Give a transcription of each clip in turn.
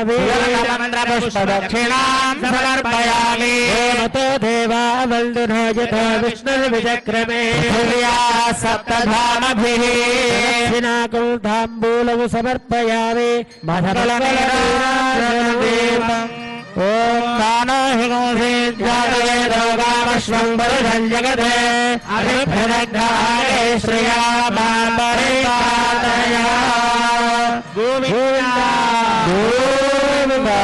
समर्पयामि पुष्पदक्षिणां समर्पयामि मतो देवा वल्दुनो यथा विष्णुर्विचक्रमे सप्तधामभिः दक्षिणाकं ताम्बूलं समर्पयामि ओम दानो हिगोषे जातवे दोगामश्वं वरुषं जगते अभिभ्रदग्धाये श्रिया मां परिपालय गोविन्दा गोविन्दा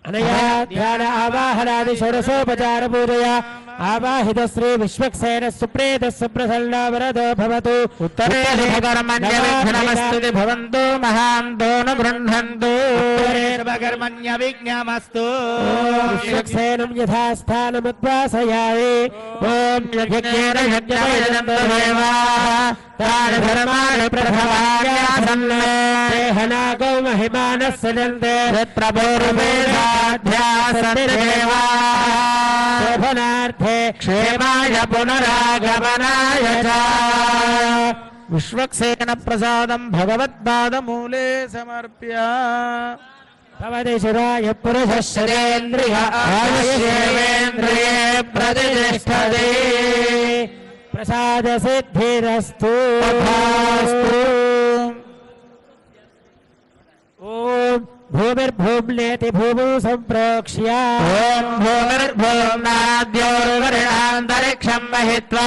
अनया ध्यान आवाहनादि षोडशोपचार पूजया आवाहित श्री विश्वक्सेन सुप्रेत सुप्रसन्न वरदो भवतु उत्तरे कर्मण्य विघ्नमस्तु भवन्तु महान्तो न गृह्णन्तु सर्वकर्मण्य विघ्नमस्तु विश्वक्सेनं यथास्थानमुद्वासयामि ॐ यज्ञेन यज्ञमयजन्तो देवाः तानि धर्माणि प्रथमान्यासन्ने देहनागो महिमानः सजन्ते प्रभुर्वेदाध्यासन्ति देवाः शोभनार्थे क्षेमाय पुनरागमनाय च विश्वक्सेन प्रसादं भगवत्पादमूले समर्प्य भवति शिवाय पुरुषः शरेन्द्रिय आयुष्येवेन्द्रिये प्रतिष्ठते प्रसाद सिद्धिरस्तु ओम भूमिर्भूम्नेति भूमौ सम्प्रोक्ष्य ओम भूमिर्भूम्नाद्योर्वरेणान्तरिक्षं महित्वा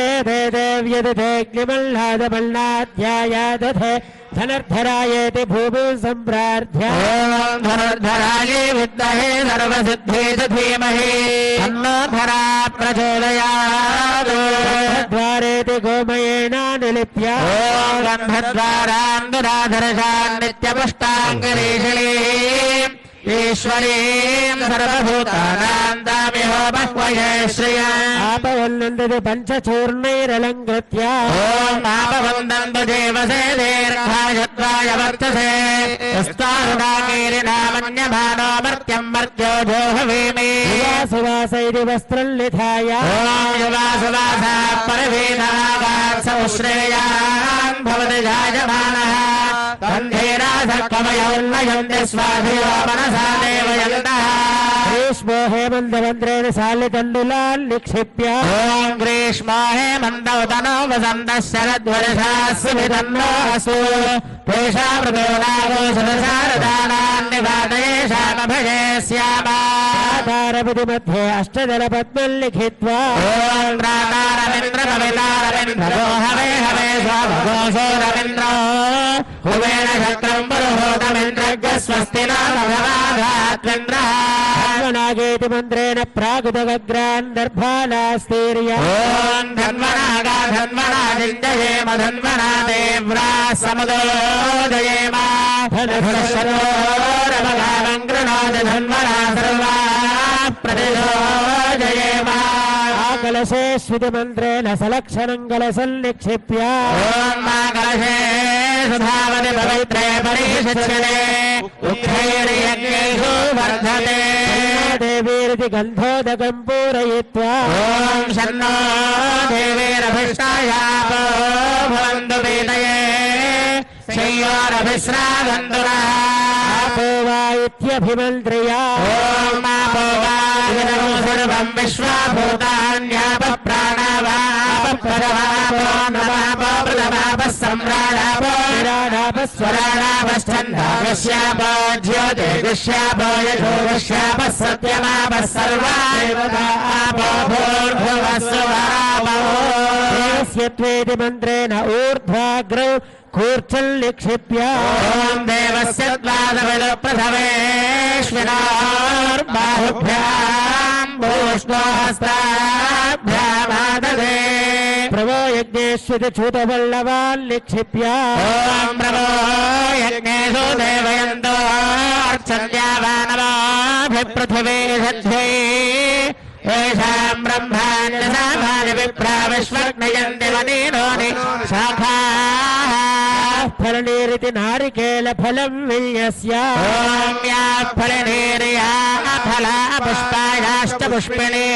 देव्यदधेऽग्निमल्लादमल्लाध्यायादधे धनुर्धरायेति भूमौ सम्प्रार्थ्य ओम धनुर्धराये विद्महे सर्वसिद्धेति धीमहि तन्नो धरा प्रचोदयात् द्वारेति गोमयेन निलिप्य ओम गन्धद्वारान्दुराधरशान् नित्यपुष्टाङ्गरीषिणी ईश्वरीं सर्वभूतानां तामिहो बह्वये श्रिया आपवन्नन्दति पञ्चचूर्णैरलङ्कृत्य ओम आपवन्दन्तु देवसे दीर्घायुत्वाय वर्तसे यस्तारुणाकीरिणामन्यमानो मर्त्यं मर्त्यो जोहवीमि सुवासैरि वस्त्रं निधाय ओम युवासुवासा परवीनागात्स श्रेयान् भवति जायमानः तन्धीरासकमयोन्नयन्ति स्वाधियो मनसा देवयन्तः ग्रीष्मो हेमन्तमन्त्रेण शालितण्डुलान् निक्षिप्य ओम ग्रीष्मो हेमन्तवतनो वसन्तः शरद्वर्षास्सुभितन्नो असु तेषा मृदोनागो शतशारदानान् निवातयेषामभये स्यामा तारपति मध्ये अष्टदलपद्मं लिखित्वा ओम प्रातारविन्द्र कवितारविन्द्रो हवे हवे स्वभगोषो रविन्द्रो हुवेन शक्रं पुरुहूतमिन्द्रज्ञ स्वस्ति न भगवाधात्विन्द्रः धन्वनागेति मन्त्रेण प्रागुदवग्रान् दर्भालास्तीर्य ओम धन्वनागा धन्वना जिञ्जयेम धन्वना देव्रा समुदोदयेम धनुषरोरवगामं गृह्णाति धन्वना सर्वा प्रतिशोदयेम कलशेष्विति मन्त्रेण सलक्षणं कलशं निक्षिप्य ओम कलशे सुधावति पवित्रे परिषच्यते उक्थैर्यज्ञेषु वर्धते देवीरिति गन्धोदकं पूरयित्वा ओम शन्नो देवीरभिष्टायापो भवन्तु वेदये शय्योरभिस्रावन्तु नः आपो वा इत्यभिमन्त्र्या ओम आपो वा इदं सर्वं विश्वभूतान्यापः प्राणावापः परमापो नमापो प्रथमापः सम्राडापो विराडापः स्वराडापश्चन्दागस्यापो ज्योतिर्गस्यापो यशोगस्यापः सत्यमापः सर्वा देवता आपो भूर्भुवः सुवापो देवस्यत्वेति मन्त्रेण ऊर्ध्वाग्रौ कूर्चं निक्षिप्य ओम देवस्य द्वादशविदप्रथमेश्विनार्बाहुभ्यां भूष्णोहस्ताभ्यामाददे प्रभो यज्ञेष्विति च्युतवल्लवान् निक्षिप्य ओम प्रभो यज्ञेषु देवयन्तो अर्चन्त्यावानवाभिपृथिवे सध्यै येषां ब्रह्माण्यसामानि विप्रा विश्वग्नयन्ति वनीनोनि शाखाः फलनीरिति नारिकेलफलं विन्यस्य ओम या फलनीर्या फला पुष्पायाश्च पुष्पिणी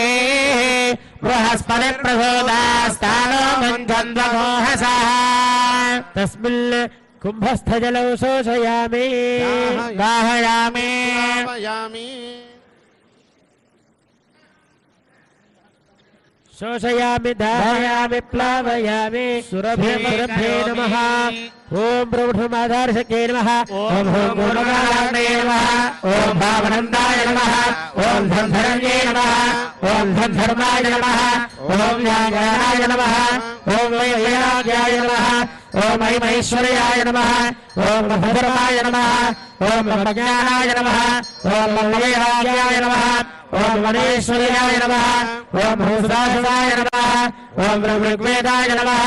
बृहस्पति प्रसोदास्तानो मुञ्चन्द्वमोहसः तस्मिन् कुम्भस्थजलौ शोषयामि दाहयामि शोषयामि दाहयामि प्लावयामि सुरभे नमः ओम प्रभुमाधारशक्ये नमः ओम गुरुनारायणे नमः ओम भावनन्दाय नमः ओम धनधरण्ये नमः ओम धनधर्माय नमः ओम ज्ञानाय नमः ओम वैराग्याय नमः ओम ऐश्वर्याय नमः ओम भद्रमाय नमः ओम ज्ञानाय नमः ओम वैराग्याय नमः ओम मनेश्वर्याय नमः ओम भूषदाय नमः ओम ऋग्वेदाय नमः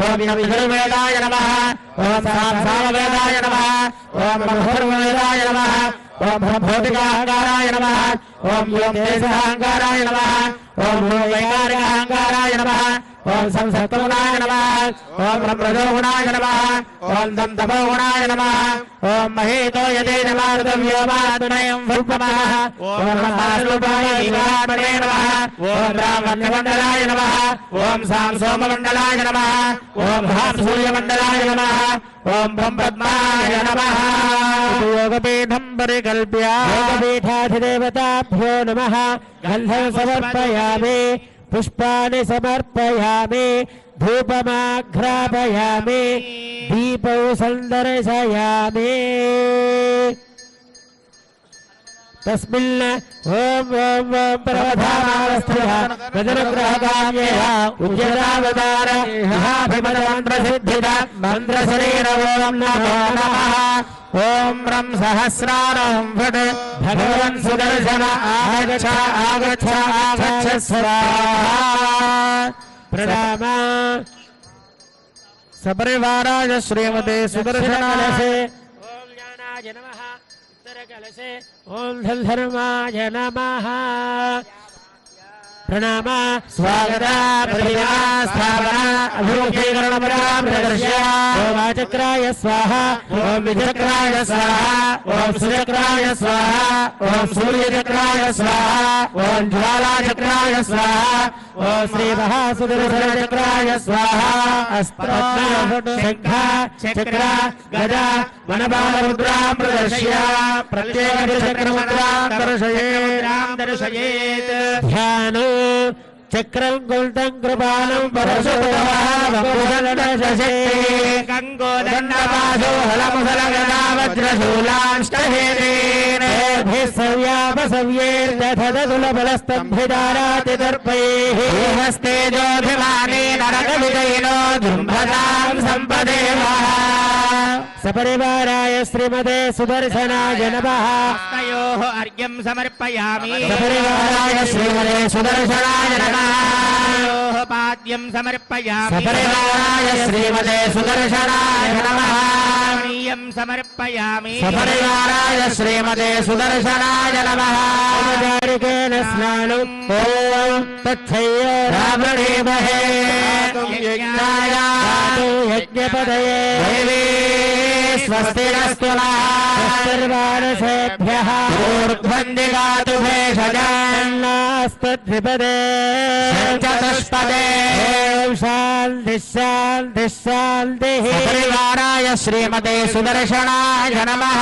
ओम यजुर्वेदाय नमः ओम सामवेदाय नमः ओम अथर्ववेदाय नमः ओम भौतिकाहंकाराय नमः ओम योगदेशाहंकाराय नमः ओम वैकारिकाहंकाराय नमः ओम संसत्तुगुणाय नमः ओम ब्रह्मजोगुणाय नमः ओम दन्तभोगुणाय नमः ओम महेतो यदेजमार्दव्योमात्मनयं फुल्पमः ओम ब्रह्मारूपाय ईवात्मने नमः ओम ब्राह्मण्यमण्डलाय नमः ओम सांसोममण्डलाय नमः ओम भासूर्यमण्डलाय नमः ओम ब्रह्मपद्माय नमः योगपीठं परिकल्प्य योगपीठाधिदेवताभ्यो नमः गन्धं समर्पयामि पुष्पाणि समर्पयामि धूपमाघ्रापयामि दीपौ सन्दर्शयामि तस्मिन् ओम ओम ओम प्रवधानावस्थितः गजनुग्रहकाम्यः उज्जलावतार महाभिमन्त्रसिद्धिदा मन्त्रशरीर ओम नमो नमः ओम ब्रह्म सहस्रारं फट् भगवन् सुदर्शन आगच्छ आगच्छ आगच्छ स्वाहा प्रणाम सपरिवाराय श्रीमते सुदर्शनालसे ओम ज्ञानाय नमः उत्तरकलशे ओम धर्माय नमः प्रणाम स्वागत प्रतिमा स्थापना अभिमुखीकरणप्रदर्श्य ओम आचक्राय स्वाहा ओम विचक्राय स्वाहा ओम सुचक्राय स्वाहा ओम सूर्यचक्राय स्वाहा ओम ज्वालाचक्राय स्वाहा ओम श्री महासुदर्शनचक्राय स्वाहा अस्त्र शंख चक्र गदा वनबालमुद्रां प्रदर्श्य प्रत्येक चक्रमुद्रां दर्शयेत् ध्यानो चक्रं कुल्तं कृपालं परशुरामशे कंगोदण्डपाशो हलमुसलगदा वज्रशूलांष्टहेतेन सव्यापसव्यैर्दधदुलबलस्तम्भिदारातिदर्पैः हस्तेजोऽभिमाने नरकविजयिनो जुम्भतां सम्पदेवः सपरिवाराय श्रीमते सुदर्शनाय नमः तयोः अर्घ्यं समर्पयामि सपरिवाराय श्रीमते सुदर्शनाय नमः तयोः पाद्यं समर्पयामि सपरिवाराय श्रीमते सुदर्शनाय नमः पानीयं समर्पयामि सपरिवाराय श्रीमते सुदर्शनाय नमः औपचारिकेन स्नानम् ॐ तच्छय्यामहे यज्ञाय यज्ञपदये देवी स्वस्तिरस्तु नः सर्वानसेभ्यः ऊर्ध्वन्दिगातु भेषजान्नास्तद्विपदे चतुष्पदे ॐ शान्तिः शान्तिः शान्तिः परिवाराय श्रीमते सुदर्शनाय नमः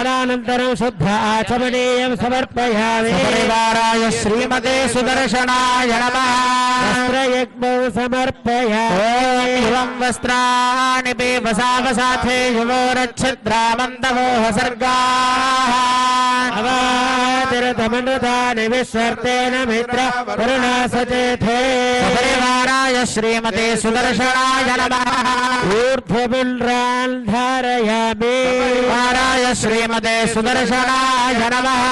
अनन्तरं शुद्ध आचमनीयं समर्पयामि परिवाराय श्रीमते सुदर्शनाय नमः वस्त्रयज्ञं समर्पयामि एवं वस्त्राणि वसावसाथे युवोरच्छिद्रामन्तवोह सर्गाः अवातिरतमनुदानि विश्वर्तेन मित्र करुणा सचेथे परिवाराय श्रीमते सुदर्शनाय नमः ऊर्ध्वपुण्ड्रान् धारयामि परिवाराय श्रीमते सुदर्शनाय नमः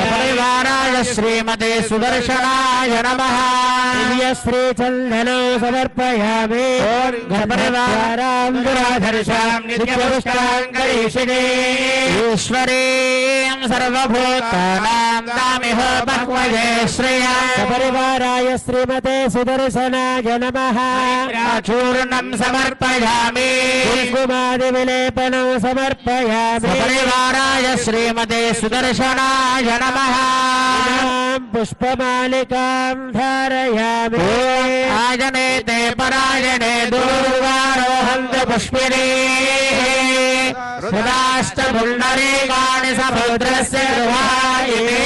परिवाराय श्रीमते सुदर्शनाय नमः श्रीचन्दनं समर्पयामि परिवारां नित्यपुष्टां करिष्ये ईश्वरीं सर्वभूतानां तामिह बह्वये श्रिया परिवाराय श्रीमते सुदर्शनाय नमः चूर्णं समर्पयामि कुङ्कुमादिविलेपनं समर्पयामि परिवाराय श्रीमते सुदर्शनाय नमः पुष्पमालिकां धारयामि आजने ते परायणे दूर्वारोहन्त पुष्पिनी हृदाश्च पुण्डरीकाणि समुद्रस्य गृहायिमे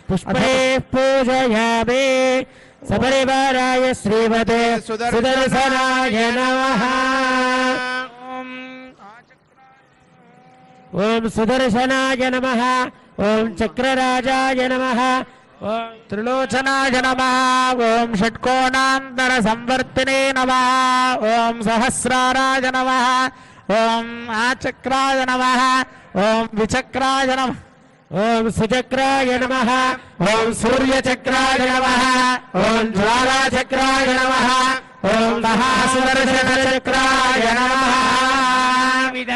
पुष्पे पूजयामि सपरिवाराय श्रीमते सुदर्शनाय नमः ओम सुदर्शनाय नमः ओम चक्रराजाय नमः ओम त्रिलोचनाय नमः ओम षट्कोणान्तर संवर्तिने नमः ओम सहस्राराय नमः ओम आचक्राय नमः ओम विचक्राय नमः ओम सुचक्राय नमः ओम सूर्यचक्राय नमः ओम ज्वालाचक्राय नमः ओम महासुदर्शनचक्राय नमः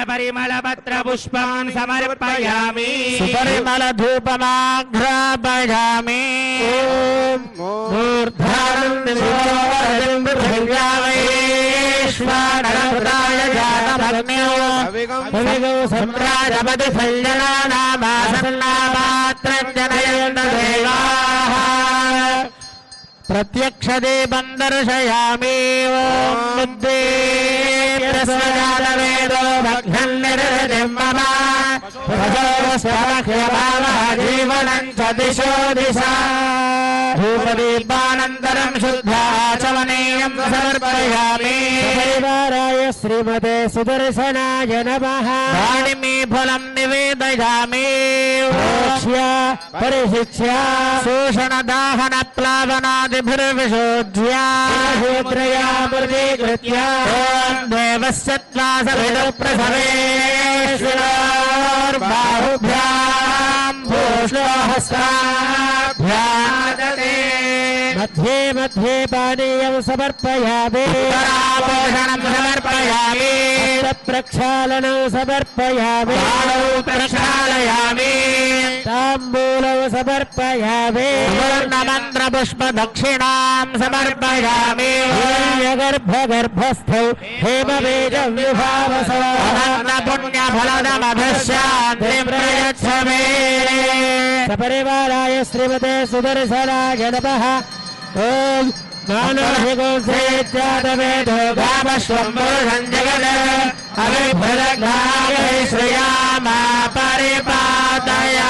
परिमलपत्र पुष्पान् समर्पयामि सुपरिमलधूपमाघ्रापयामि ओम मूर्धानन्दविश्वाणरहृदाय जानमग्न्यो हविगौ सम्राजपति सञ्जनानामासन्नामात्रञ्जनयन् देवाः प्रत्यक्षदीपं दर्शयामि ओम मुद्देयस्वजातवेदो भग्नन्निर्हृतिं मम भजोस्वरह्यभावः जीवनं च दिशो दिशा धूपदीपानन्तरं शुद्धाचमनीयं समर्पयामि परिवाराय श्रीमते सुदर्शनाय नमः दानिमीफलं निवेदयामि परिशिक्ष्य शोषणदाहनप्लावनादिभिर्विशोध्या त्रयामृतीकृत्य देवस्य त्वासविदुप्रसवेश्वरोर्बाहुभ्यां भूष्णोहस्ताभ्यां मध्ये मध्ये पानीयं समर्पयामि पोषणं समर्पयामि प्रक्षालनं समर्पयामि प्रक्षालयामि ताम्बूलं समर्पयामि पूर्णमन्त्रपुष्पदक्षिणां समर्पयामि गर्भस्थौ हेमबीजं विभावसो पुण्यफलदमभिशान्तिं प्रयच्छ मे सपरिवाराय श्रीमते सुदर्शनाय नमः ओम मानसिकोऽसेत्यादवेदो गावश्वं पुरुषं जगद अभिभ्रदग्नाय श्रियामा परिपादया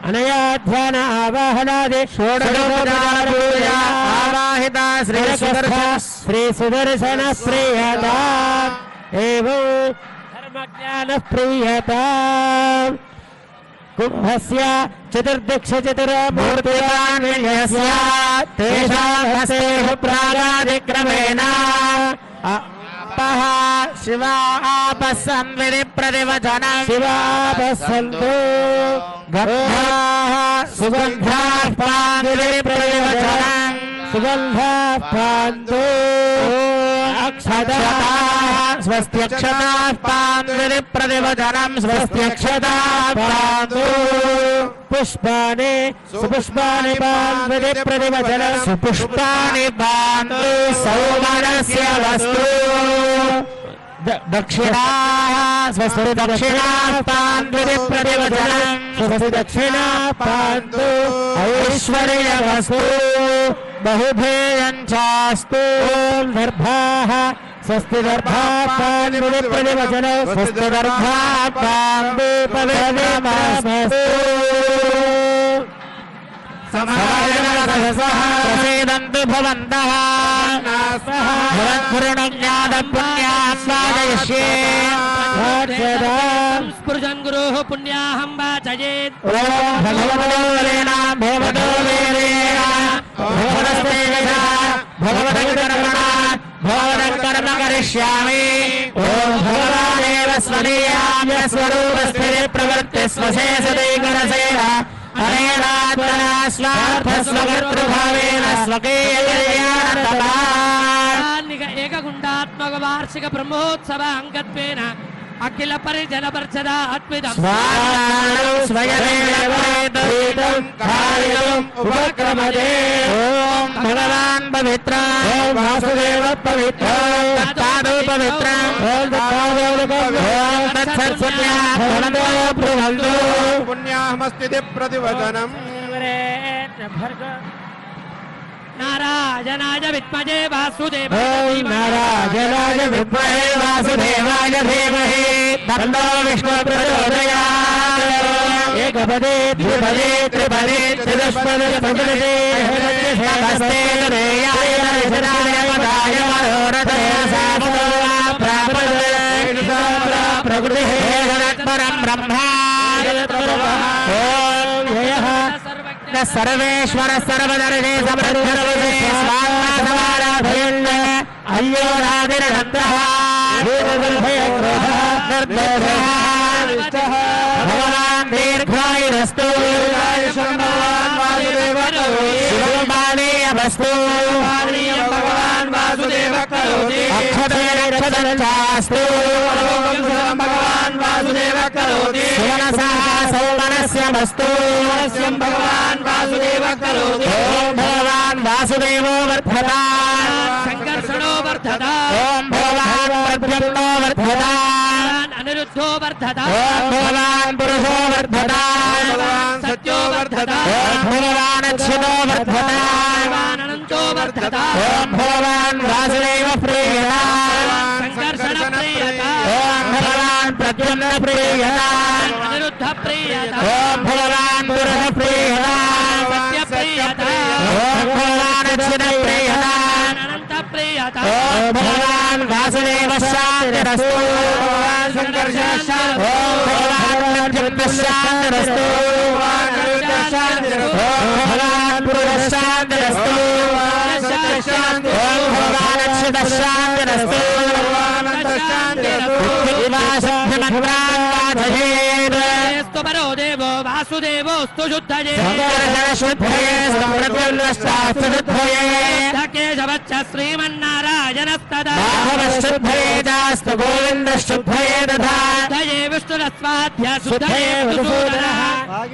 अनया ध्यान आवाहनादि षोडशोपचारपूजा आवाहिता श्री सुदर्शन प्रियता एवं धर्मज्ञान प्रियता कुंभस्य चतुर्दक्ष चतुर्मूर्तिर्विजयस्य तेषां हस्तेषु प्रागादिक्रमेण शिवा आपस्सन्विधि प्रतिवचनं शिवापस्सन्तु गन्धाः सुगन्धाः पान्विधि प्रतिवचनं सुगन्धाः पान्तु अक्षताः स्वस्त्यक्षताः पान्विधि प्रतिवचनं स्वस्त्यक्षताः पान्तु पुष्पाणि सुपुष्पाणि पान्विधि प्रतिवचनं सुपुष्पाणि पान्तु सौमनस्य वस्तु दक्षिणाः स्वस्ति दक्षिणाः पान्विधि प्रतिवचनं स्वस्ति दक्षिणा पान्तु ऐश्वर्यवस्तु बहुभेयं चास्तु दर्भाः स्वस्ति दर्भाः पान्विधि प्रतिवचनं स्वस्ति दर्भाः पान्तु पवित्रमस्तु प्रसीदन्तु भवन्तः भवत्पुरुणज्ञातपुण्यास्वादयिष्ये स्पृशन् गुरोः पुण्याहं वाचयेत् ॐ भगवतो वरेणां भगवतो वीरेण भगवतस्तेजसा भगवतकर्मणा भगवतं कर्म करिष्यामि ॐ भगवानेव स्वदीयां स्वरूपस्थितिः प्रवृत्तिः स्वशेषते करसेन अनेनात्मना स्वार्थस्वकर्तृभावेन स्वकीयकल्याणतमान् एकगुण्डात्मक वार्षिक ब्रह्मोत्सव अंगत्वेन अखिल परिजन परिषदा अद्वितं स्वाहानौ स्वयमेवैतं कार्यम् उपक्रमते ॐ भगवान् पवित्र ॐ वासुदेव पवित्र ददातु पवित्रम् पुण्याहमस्ति प्रतिवचनम् नारायणाय विद्महे ओम नारायणाय विद्महे वासुदेवाय धीमहि तन्नो विष्णुः प्रचोदयात् एकपदे द्विपदे त्रिपदे चतुष्पदे पंचदशे सहस्ते रेयाय नरसिंहाय पदाय मनोरथे सामो प्रापदे प्रकृतिः जगत्परं ब्रह्मा ओम यः सर्वेश्वर सर्वदर्शे समृद्धर्वसे स्वात्मासमाराधयन् अय्योरादिरनन्तः भूतदुर्भयक्रोधः निर्दोषः भगवान् दीर्घायुरस्तु शिवमानीयमस्तु भगवान् वासुदेव करोति अक्षतैरक्षतश्चास्तु भगवान् वासुदेव करोति सुमनसः सौमनस्यमस्तु भगवान् वासुदेव करोति ओम भगवान् वासुदेवो वर्धतात् संकर्षणो वर्धता ओम भगवान् प्रद्युम्नो वर्धतात् अनिरुद्धो वर्धता ओम भगवान् पुरुषो वर्धतात् भगवान् सत्यो वर्धता ओम भगवान् अच्युतो वर्धतात् भगवान् अनन्तो वर्धता ओम भगवान् वासुदेव प्रीयतात् संकर्षण प्रियता ओम भगवान् प्रद्युम्न प्रीयतात् अनिरुद्ध प्रियता ओम भगवान् पुरुष प्रीयतात् सत्य प्रियता ओम भगवान् अच्युत प्रीयतात् अनंत प्रियता ओम भगवान् वासुदेव शान्तिरस्तु भगवान् संकर्ष ओम भगवान् प्रद्युम्न शान्तिरस्तु ओम भगवान् पुरुष शान्तिरस्तु ओम भगवान् अच्युत शान्तिरस्तु स्तु परो देवो वासुदेवोस्तु शुद्धये केशवच्च श्रीमन्नारायणस्तदा शुद्धये विष्णुरस्वाध्य शुद्धये मधुसूदनः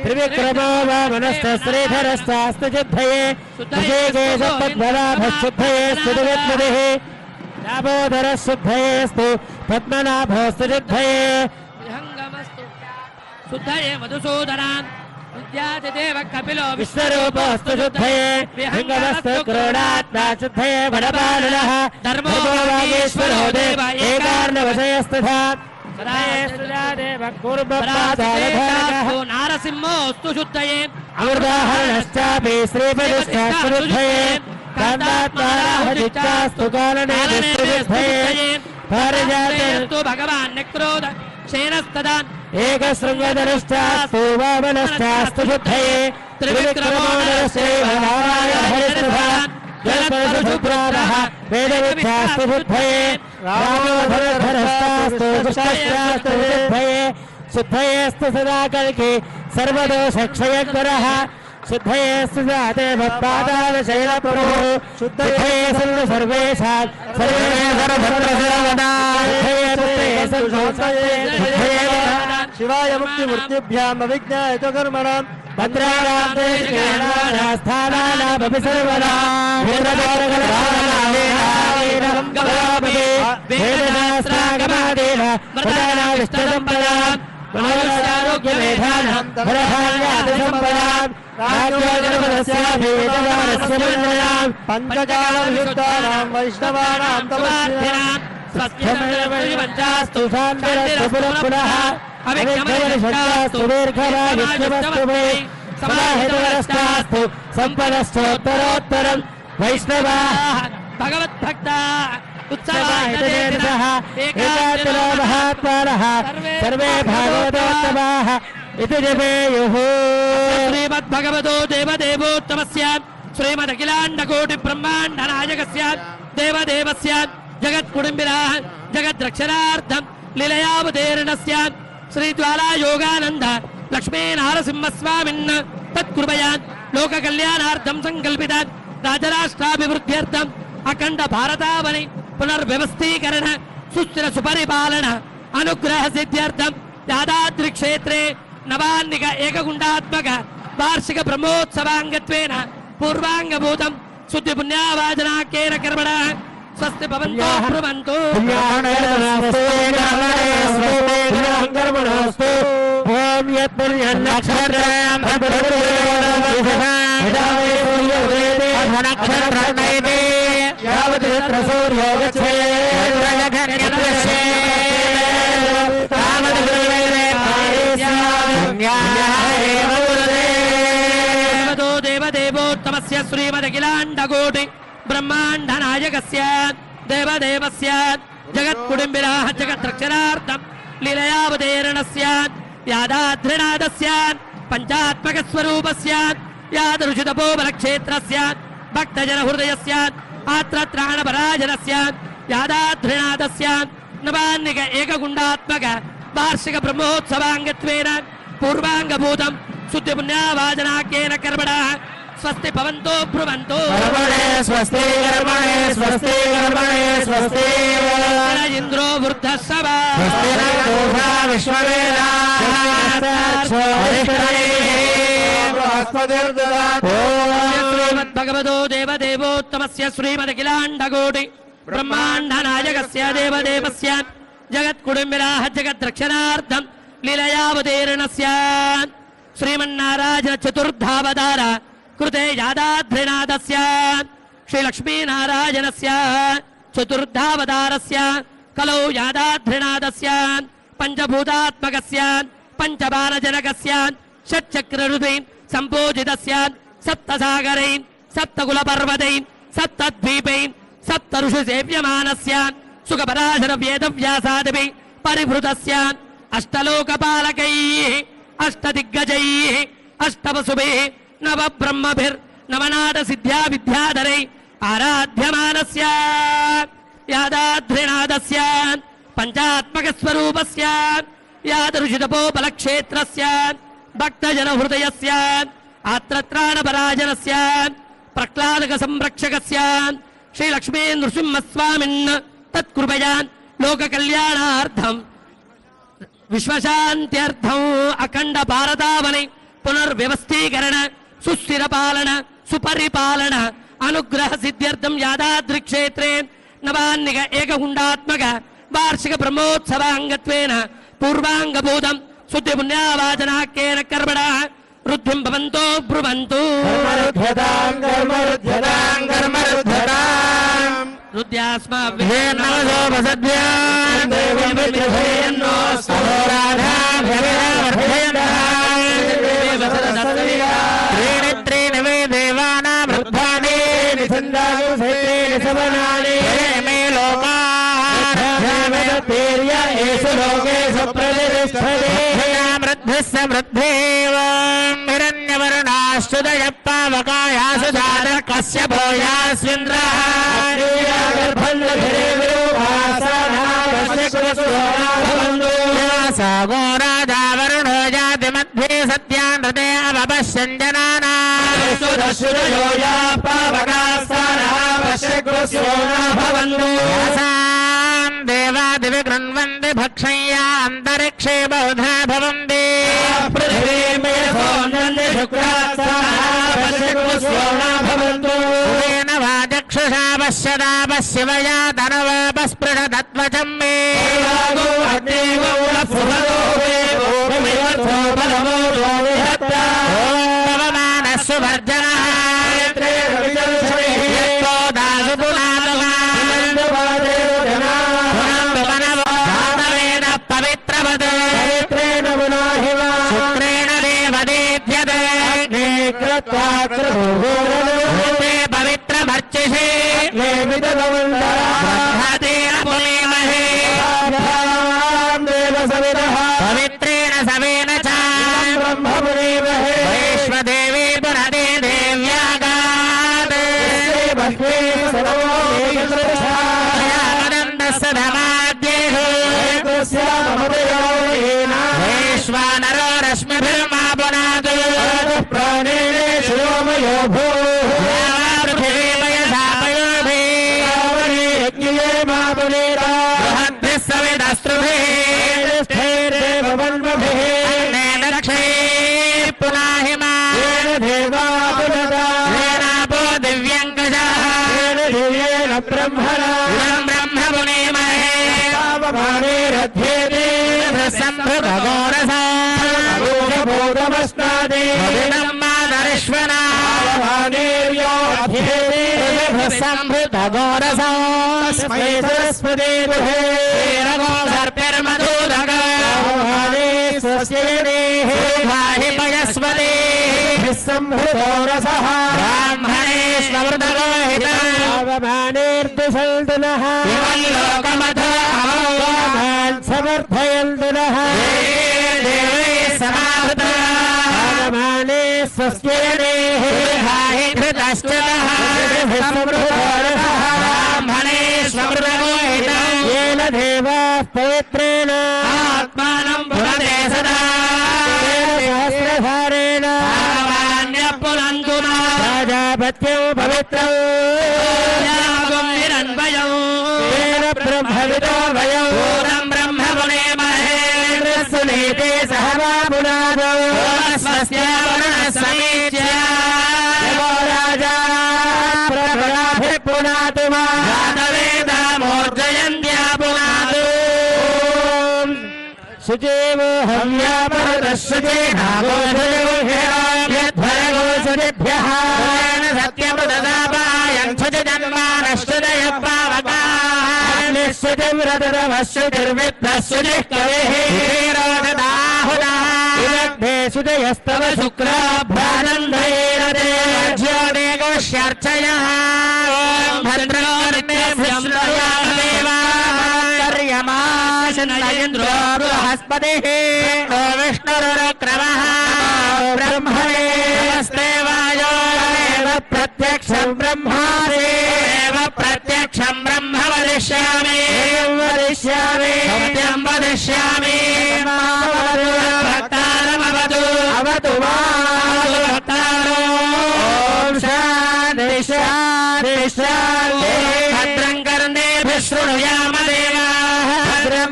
त्रिविक्रमो वामनश्च श्रीधरश्चास्तु शुद्धये शुद्धये स्तुतिविद्मतिः दामोदरः शुद्धयेस्तु पद्मनाभोस्तु शुद्धये विहङ्गमस्तु शुद्धये मधुसूदनान् विद्यादिदेव कपिलो विश्वरूपोऽस्तु शुद्धये विहङ्गमस्तु क्रोडात्मा शुद्धये वनपालनः धर्मो वागीश्वरो देव एकार्णवशयस्तथा नारसिंहोस्तु शुद्धये अमृताहरणश्चापि श्रीपतिश्चास्तु शुद्धये कान्तात्माराहजिच्चास्तु कालनेस्तु शुद्धये पारिजातेस्तु भगवान् निक्रोध क्षेनस्तदा एकशृङ्गधरश्चास्तु वामनश्चास्तु शुद्धये त्रिविक्रमो नरश्चैव नारायणहरिस्तथा जलपरशुभ्रातः वेदविद्यास्तु शुद्धये रामोधरधरश्चास्तु दुष्टश्चास्तु शुद्धये शुद्धयेस्तु सदा कल्कि सर्वदोषक्षयकरः शुद्धयेस्तु देव पादालशैलप्रभुः शुद्धये सर्व सर्वेषां शिवाय मुक्तिमूर्तिभ्याम् अविज्ञायतो कर्मणाम् भद्राणास्थानानामपि सर्वदा वेदशास्त्रागमादेन प्रदानाविष्टसम्पदाम् मनोरोग्यमेधानाम् धनधान्यादिसम्पदाम् राज्योजनपदस्याभिवेदवानस्य मण्डलाम् पञ्चकालविशुद्धानाम् वैष्णवानाम् तमस्विनाम् स्वच्छमेवञ्चास्तु शान्तिरस्तु पुनः पुनः अविघ्नमनिष्ठास्तु दीर्घमायुष्यमस्तु मे समाहितवरश्चास्तु सम्पदश्चोत्तरोत्तरम् वैष्णवाः भगवद्भक्ता उत्सवाहितचेतसः एकान्तरो महात्मानः सर्वे भागवतोत्तमाः इति जपेयुः श्रीमद्भगवतो देवदेवोत्तमस्य श्रीमदखिलाण्डकोटिब्रह्माण्डनायकस्य देवदेवस्य जगत्कुटुम्बिनः जगद्रक्षणार्थं लीलयावतीर्णस्य श्रीज्वालायोगानन्द लक्ष्मीनारसिंहस्वामिन् तत्कृपया लोककल्याणार्थं सङ्कल्पित राजराष्ट्राभिवृद्ध्यर्थम् अखण्ड भारतावनि पुनर्व्यवस्थीकरण सुस्थिर सुपरिपालन अनुग्रह सिद्ध्यर्थं यादाद्रिक्षेत्रे नवान्निक एकगुण्डात्मक वार्षिक ब्रह्मोत्सवाङ्गत्वेन पूर्वाङ्गभूतं शुद्धि पुण्यावाचनाख्येन कर्मणः स्वस्ति भवन्तु ब्रुवन्तु ओम यत्पुण्यन्नक्षत्रं नक्षत्रनैते यावत् सूर्यो देवदेवोत्तमस्य श्रीमदखिलाण्डकोटि ब्रह्माण्डनायकस्य देवदेवस्य जगत्कुटुम्बिनः जगद्रक्षणार्थं लीलयावतीर्णस्य यादाद्रिनादस्य पञ्चात्मकस्वरूपस्य यादृशितपोबलक्षेत्रस्य भक्तजनहृदयस्य आत्रत्राणपराजनस्य यादाद्रिनादस्य नवान्निक एकगुण्डात्मक वार्षिक ब्रह्मोत्सवाङ्गत्वेन पूर्वाङ्गभूतं शुद्धिपुण्यावाचनाख्येन कर्मणः स्वस्ति भवन्तु ब्रुवन्तु स्वस्ति कर्मणे स्वस्ति कर्मणे स्वस्ति इन्द्रो वृद्धश्रव श्रीमद्भगवतो देवदेवोत्तमस्य श्रीमदखिलाण्डकोटि ब्रह्माण्डनायकस्य देवदेवस्य जगत्कुटुम्बिनः जगद्रक्षणार्थं लीलयावतीर्णस्य श्रीमन्नारायण चतुर्धावतार कृते यादाद्रिनादस्य श्रीलक्ष्मीनारायणस्य चतुर्धावतारस्य कलौ यादाद्रिनादस्य पंचभूतात्मकस्य पंचबाणजनकस्य षट्चक्रहृदयेन सम्पूजितस्य सप्तसागरैः सप्तकुलपर्वतैः सप्तद्वीपैः सप्तऋषिसेव्यमानस्य सुखपराशर वेदव्यासादिभिः परिवृतस्य अष्टलोकपालकैः अष्टदिग्गजैः अष्टवसुभिः नवब्रह्मभिर्नवनाथसिद्ध्या विद्याधरैः आराध्यमानस्य यादाद्रिनादस्य पञ्चात्मकस्वरूपस्य यादृशितपोबलक्षेत्रस्य भक्तजनहृदयस्य आत्रत्राणपराजनस्य प्रह्लादकसंरक्षकस्य श्रीलक्ष्मी नृसिंहस्वामिन् तत्कृपया लोककल्याणार्थं विश्वशान्त्यर्थं अखंड भारतावनि पुनर्व्यवस्थीकरण सुस्थिर पालन सुपरिपालन अनुग्रह सिद्ध्यर्थं यादाद्रि क्षेत्रे नवान्निक एकगुण्डात्मक वार्षिक ब्रह्मोत्सवाङ्गत्वेन पूर्वाङ्गभूतं शुद्धि पुण्यावाचनाख्येन कर्मणः रुद्धिं भवन्तो ब्रुवन्तु हिरण्यवर्णाश्चुदयप्पावकायासु जातर्कस्य भूयास्विन्द्रः सागो राजा वरुणो जाति मध्ये सत्यानृते देवादिवि गृह्णन्ति भक्षय्या अन्तरिक्षे बहुधा भवन्ति चक्षुषा पश्यदा पश्यवया तनवापस्पृशदत्वचं मे पवमानस्सु वर्जनः पवित्रमर्चिषे पवित्रेण सवेन च वैश्वदेवी पुनदे देव्यागादन्दस्य धमाद्येषु वैश्वानरो रश्मिभिर्मा पुनातु प्राणेषु भो ब्रह्मणा संभृतगोरसस्मै सरस्वती दुहे स्वस्ति पयस्वती संभृतोरसः ब्राह्मणेष्वमृतगोहितमानेर्दुषल्दुनः समर्थयल्दुनः समाहृतमाने स्वस्तिरेः धृतश्चलः ब्राह्मणेष्वमृतगोहितम् येन देवाः पवित्रेण आत्मानं पुनते सदा सहस्रधारेण पुनन्दुना प्रजापत्यौ पवित्रौ निरन्वयौ येन ब्रह्मविदो वयौ पूर्णं ब्रह्म पुणे महेन्द्रसुनीते सह वा पुनादौ स्वस्य पुनः राजा प्रभयाभिः पुनातु मा वेदामोर्जयन्त्या पुनातु सुजेवो हव्यापहृतश्रुते नागोषयोभ्यः सत्यमृतदापायं शुचिजन्मानश्रुतयः पावकाः निःशुचिव्रतरवश्रुतिर्विद्मः शुचिः कविः विदग्धे शुचयस्तव शुक्राभ्यानन्दयेरते ज्योतिगोष्यर्चयः ॐ भद्रोर्निभ्यं देवार्यमाशनयेन्द्रो बृहस्पतिः विष्णुरुक्रमः ब्रह्मणे नमस्तेवायो प्रत्यक्षं ब्रह्मासि प्रत्यक्षं ब्रह्म वदिष्यामि सत्यं वदिष्यामि भक्तारमवतु अवतु भक्तारो ॐ शान्ति शान्ति शान्ति भद्रं कर्णेभिः शृणुयाम देवाः भद्रं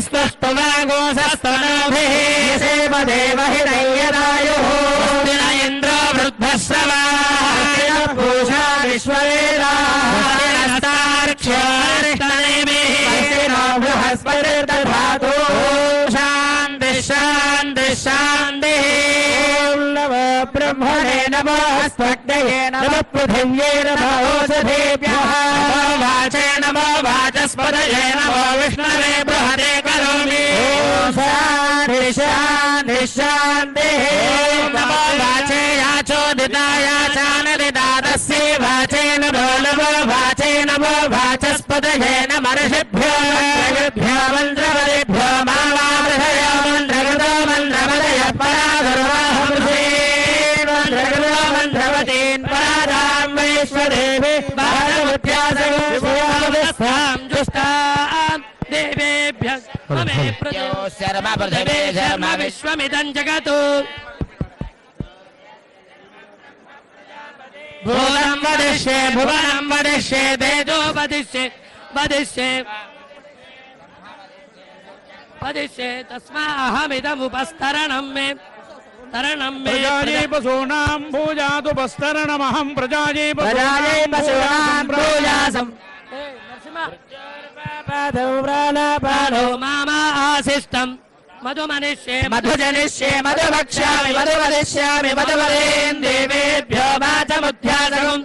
स्तुष्टुवागोसस्तनोभिः यसेव देवहितैर्यदायुः इन्द्रो वृद्धश्रवाः पूषा विश्ववेदाः बृहस्पतिर्दधातु शान्ति शान्ति शान्तिः नमो ब्रह्मणे नमः स्वग्नये नमः पृथिव्यै नमः ओषधेभ्यः वाचे नमो वाचस्पतये नमो विष्णवे बृहते करोमि शान्ति शान्ति शान्तिः नमो वाचे याचोदितायाचानदिदातस्यै वाचे नमो नमो वाचे नमो वाचस्पतये नमर्षिभ्यो मन्त्रवदेभ्यो मावादय मन्त्रकृतो मन्त्रवदय पराधर्वाहमृषे मन्त्रकृतो मन्त्रवतीन् पराधां वैश्वदेवे भारवत्यासगोस्तां जुष्टां देवेभ्यः ममे प्रजो सर्वपृथिवे शर्म विश्वमिदं जगतो भूतं वदिष्ये भुवनं वदिष्ये तेजो वदिष्ये वदिष्ये तस्माहमिदमुपस्तरणं मे प्रजायै पशूनां भूजादुपस्तरणमहं प्रजायै पशूनां भूजासं पादो मामा आशिष्टं मधुमनिष्ये मधुजनिष्ये मधुभक्ष्यामि मधुवदिष्यामि मधुवदेन् देवेभ्यो वाचमुध्यासगुम्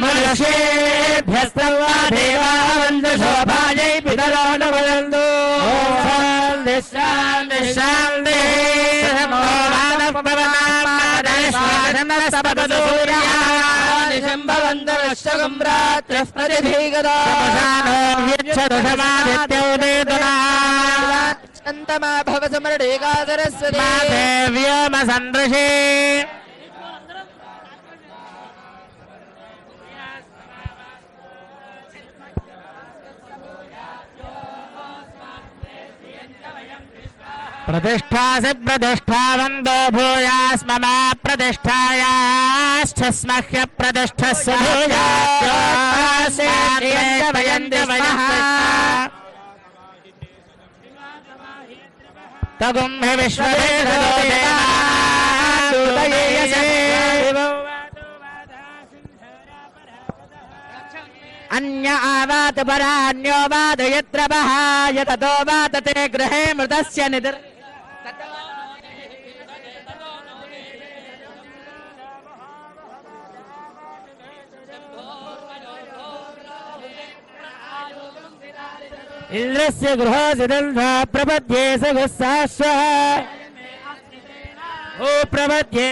मनुष्येभ्यस्तवा देवा वन्दु शोभायै पितरो न वदन्तु शान्ति शान्ति शान्ति नमो मानवपवनादिशम्भवन्तश्चगुं रात्रः प्रतिधीगदा चन्तमा भव समरणेका सरस्वती देव्यमसन्दृशे प्रतिष्ठासि प्रतिष्ठावन्तो भूयास्मम प्रतिष्ठायाश्च स्मह्य प्रतिष्ठस्य तगुं अन्य आवात परान्यो वाद यत्र बहाय ततो वात ते गृहे मृतस्य निद्र ఇంద్రస్య గృహసిదంధా ప్రపద్యే సగుస్సాశ్వ ఓ ప్రపద్యే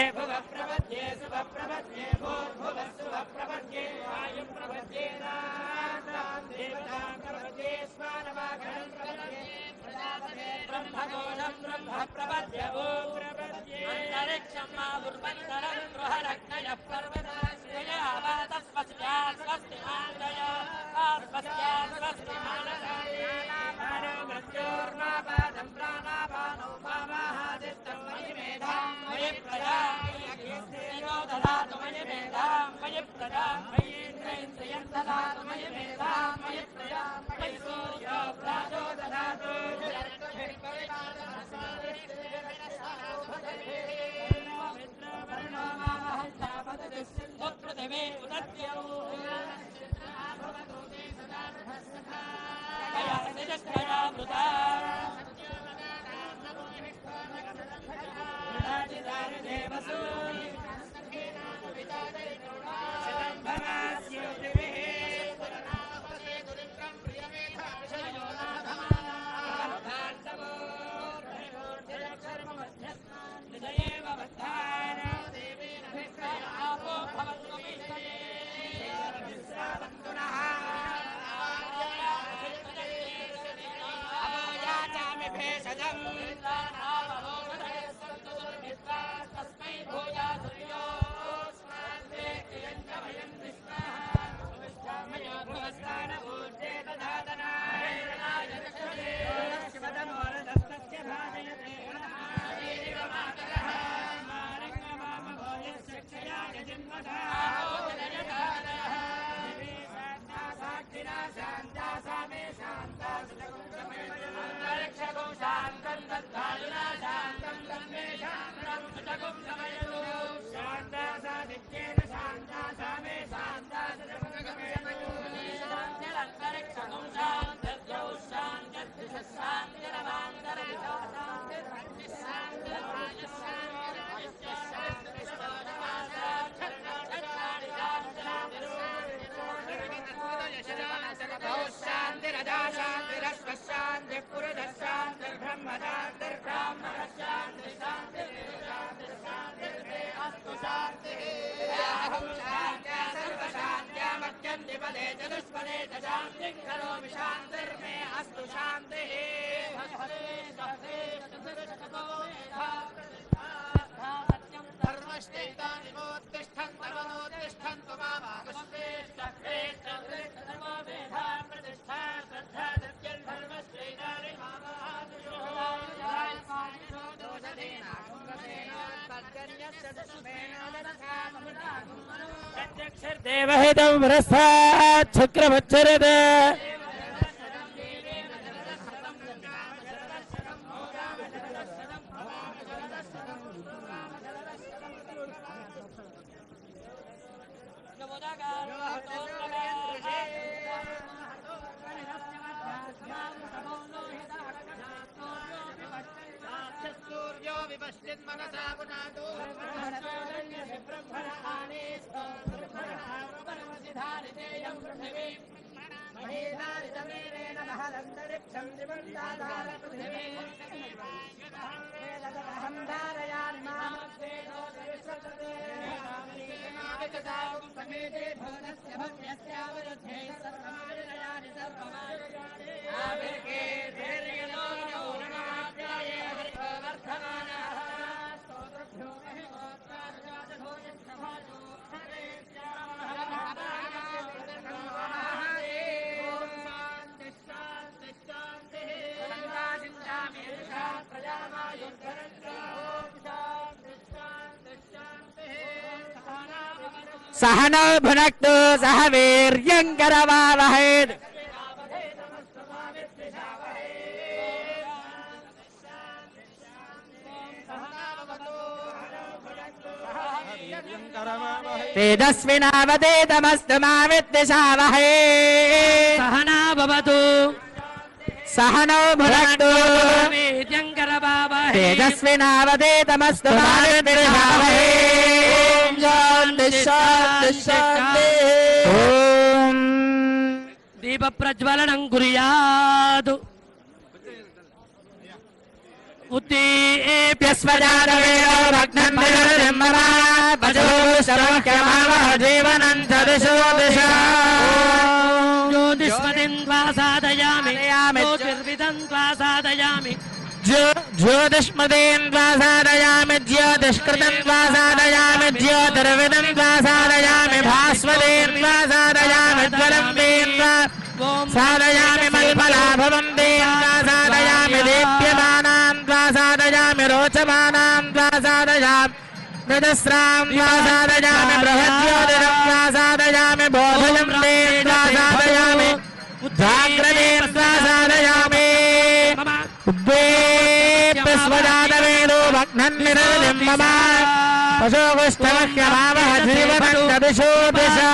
దేవహితం వరసాత్ శుక్రవచ్చరద सहनौ भुनक्तु सह वीर्यं करवावहै तेजस्विनावदेतमस्तु मा विद्विषावहै सहना भवतु सहनौ भुनक्तु वीर्यं करवावहै तेजस्विनावदेतमस्तु मा विद्विषावहै शान्ति शान्ति शान्ति ओम दीप प्रज्वलनं कुर्यात् ఉద్దీప్యస్వజాతవేదో భగ్నందజలజన్మమా పశుశ్రవక్యమావహ జీవనం చ దిశో దిశ జ్యోతిష్మతిం త్వా సాధయామి జ్యోతిర్విదం త్వా సాధయామి ज्योतिष्मतीन् त्वा साधयामि ज्योतिष्कृतं त्वा साधयामि ज्योतिर्विदं त्वा साधयामि भास्वतीन् त्वा साधयामि ज्वलन्तीन् त्वा साधयामि मल्मलाभवं तीन् त्वा साधयामि दीप्यमानां त्वा साधयामि रोचमानां त्वा साधयामि निजस्रां त्वा साधयामि बृहज्योतिरं त्वा साधयामि बोधयं तीन् त्वा साधयामि जाग्रतीन् त्वा साधयामि उद्वेप्यस्वजातवेदो भग्नन्निरवधिं मम पशोगुष्ठवह्यमावह जीवनं च दिशो दिशा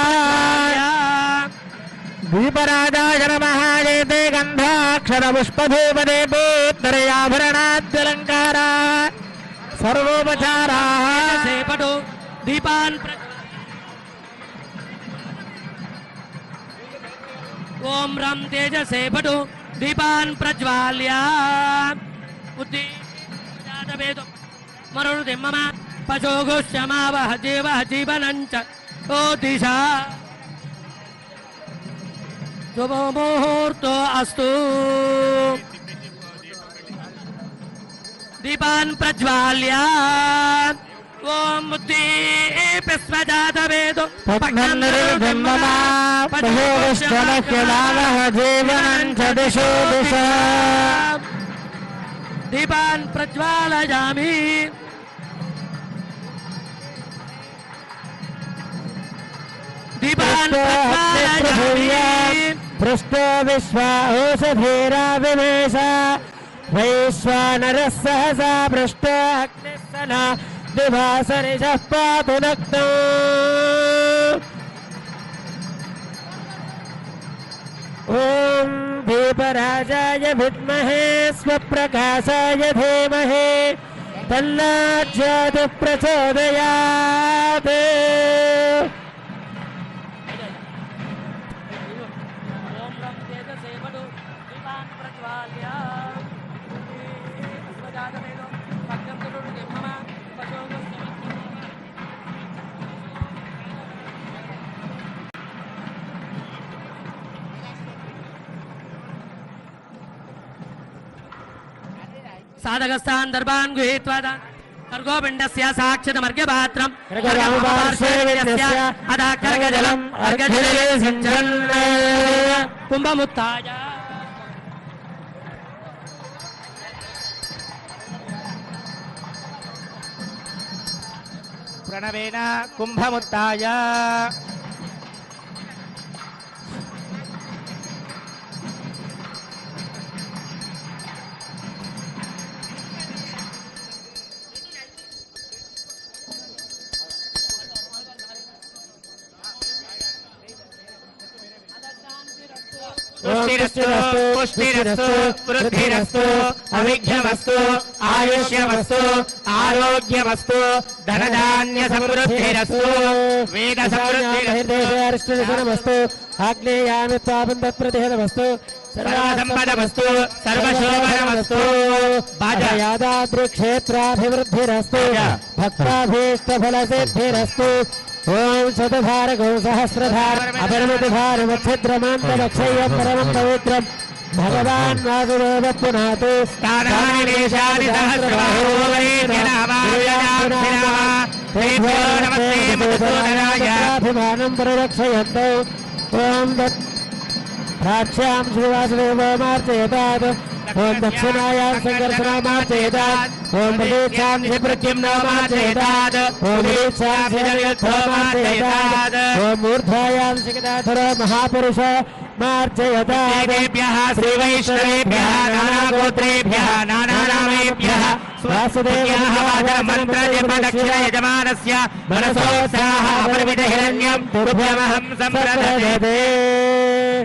दीपराजाय नमः एते गन्धाक्षरपुष्पधूपदे पूत्तरयाभरणाद्यलङ्कारा सर्वोपचाराः సేపటు దీపాన్ ఓం రం తేజసేపటు దీపాన్ ప్రజ్వాల్య ఉద్దీపేదో మరుదిమ్మమ పశోగుష్యమావహ జీవ జీవనంచ ఓ దిశ శుభముహూర్తో అస్తు దీపాన్ ప్రజ్వాల్య ఓం ఉద్దీప్యస్వజాతవేదో भग्नन्निरवधिं मम पशोगुष्ठवह्यमावह जीवनं च दिशो दिशा దీపాన్ ప్రజ్వాలయామి దీపాన్ ప్రజ్వాలయామి पृष्ठो विश्वा ओषधीरा विवेश वैश्वानरः सहसा पृष्ठो अग्निः सना दिवासरिषः पातु नक्तो ॐ दीपराजाय विद्महे स्वप्रकाशाय धीमहि तन्नाज्योतिः प्रचोदयात् ఓం రం తేజసేపటు దీపాన్ ప్రజ్వాల్య ఉద్దీపస్వజాతవేదో భగ్నందజలజన్మమ సాధకస్థాన్ దర్భాన్ గృహీత్వా కర్గోపిండస్య సాక్షితమర్ఘ్యపాత్రం అదా కర్గజలం అర్ఘజలే సించన్ కుంభముత్తాయ प्रणवेन कुंभमुत्ताय पुष्टिरस्तु पुष्टिरस्तु वृद्धिरस्तु अविघ्नमस्तु आयुष्यमस्तु आरोग्यमस्तु धनधान्य समृद्धिरस्तु वेद समृद्धिरस्तु आग्नेयामि त्वापं तत्प्रतिहतमस्तु सर्वसम्पदमस्तु सर्वशोभनमस्तु यादाद्रिक्षेत्राभिवृद्धिरस्तु भक्ताभीष्टफलसिद्धिरस्तु ओम शतधारकौ सहस्रधार अपरिमितभारमच्छिद्रमान्तरक्षय्य परमं पवित्रं भगवान् वासुदेव पुनातु स्थानानि देशानि सहस्रबाहो तेभ्यो नमस्ते मधुसूदनाय अभिमानं परिरक्षयन्तौ ओम दत् प्राच्यां श्रीवासुदेवो मार्जयतात् ओम दक्षिणायां संकर्षणामार्जयतात् ओम प्रतीक्षां प्रत्युम्नो मार्जयतात् ओम दीक्षां जगद्धो मार्जयतात् ओम ऊर्ध्वायां शिखराधरो महापुरुष मार्जयतात् देवेभ्यः श्रीवैष्णवेभ्यः नानागोत्रेभ्यः नानानामेभ्यः वासुदेवः मन्त्रजपदक्षिण यजमानस्य मनसोत्साहपरिमितहिरण्यं तुभ्यमहं सम्प्रददे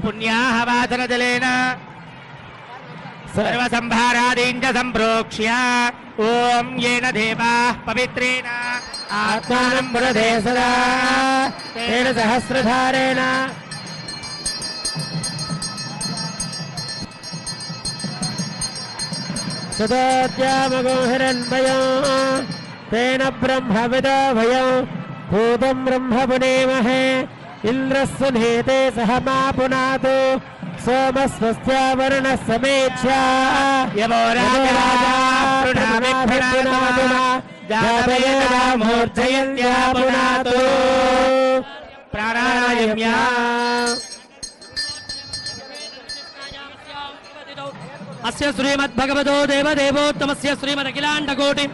पुण्याः वासनजलेन सर्वसंभारादीञ्च सम्प्रोक्ष्य ॐ येन देवाः पवित्रेण आत्मानं पुरते सदा तेन सहस्रधारेण सदाद्यामगो हिरण्मयो तेन ब्रह्मविदो वयो भूतं ब्रह्म पुनेमहे इन्द्रस्य नेते सह मा पुनातु सोमस्वस्त्या वरुणः समेच्छा यवो राजराजा पुनातु जातवेदा मूर्धयन्त्या पुनातु प्राणायाम्या अस्य श्रीमद्भगवतो देवदेवोत्तमस्य श्रीमदखिलाण्डकोटि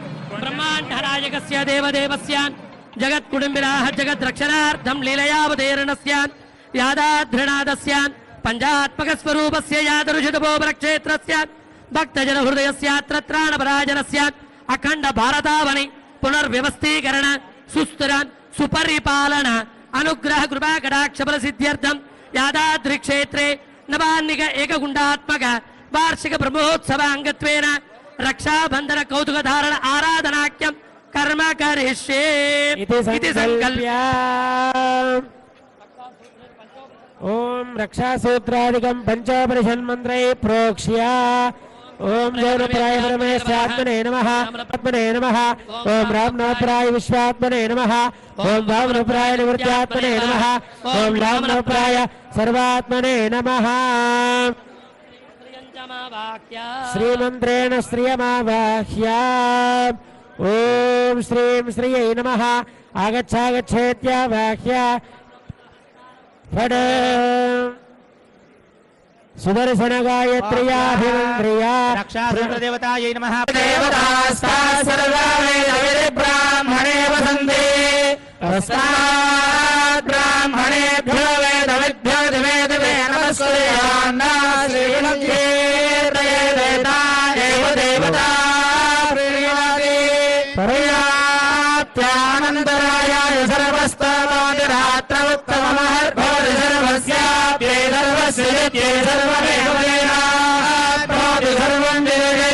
ब्रह्माण्डनायकस्य देवदेवस्यान् जगत्कुटुम्बिनः जगद्रक्षणार्थं लीलयावतीर्णस्यान् यादाधृणादस्यान् पञ्चात्मकस्वरूपस्य यादरुषितपोपरक्षेत्रस्यान् भक्तजनहृदयस्यात्र त्राणपराजनस्यान् अखण्ड भारतावनि पुनर्व्यवस्थीकरण सुस्थिर सुपरिपालन अनुग्रह कृपा कटाक्ष प्रसिद्ध्यर्थं यादाद्रिक्षेत्रे नवान्निक एकगुण्डात्मक वार्षिक ब्रह्मोत्सव अंगत्वेन रक्षाबंधन कौतुक धारण आराधनाख्यम कर्म करिष्ये इति संकल्प्य ओम रक्षासूत्रादिकं पंचोपनिषन्मन्त्रै प्रोक्ष्य ओम जौनप्राय परमेश्वरात्मने नमः आत्मने नमः ओम रामनवप्राय विश्वात्मने नमः ओम वामनप्राय निवृत्त्यात्मने नमः ओम रामनवप्राय सर्वात्मने नमः श्रीमन्त्रेण श्रियमावाह्य ओम श्रीं श्रियै नमः आगच्छागच्छेत्यावाह्य फड सुदर्शन गायत्र्याभिमन्त्र्या रक्षासूत्रदेवतायै नमः देवतास्ताः सर्वा वेदविद्ब्राह्मणे वसन्ते तस्मात् ब्राह्मणेभ्यो वेदविद्भ्यो दिवे दिवे नमस्कुर्यान्ना श्रीमन्त्रे देवता प्रियवादे पर्याप्त्यानन्तरायाय सर्वस्तवादिरात्र उत्तममहर्भवति सर्वस्याप्ये सर्वस्य सर्वमेव वेदात् भवति सर्वं विदधे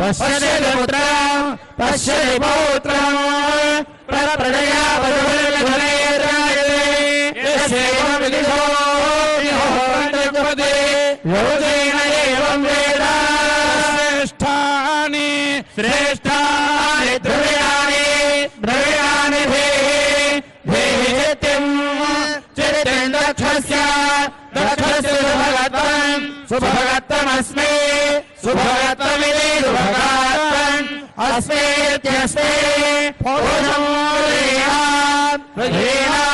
पश्यति पुत्रं पश्यति पौत्रं प्रप्रजया वधुर्गुणैर्राजते योजेन एवं वेद श्रेष्ठानि श्रेष्ठानि द्रव्याणि द्रव्याणि धेहि चित्तिं दक्षस्य सुभगत्वं सुभगत्वमस्मि सुभगत्वमिति सुभगत्वम् अस्मेत्यस्मे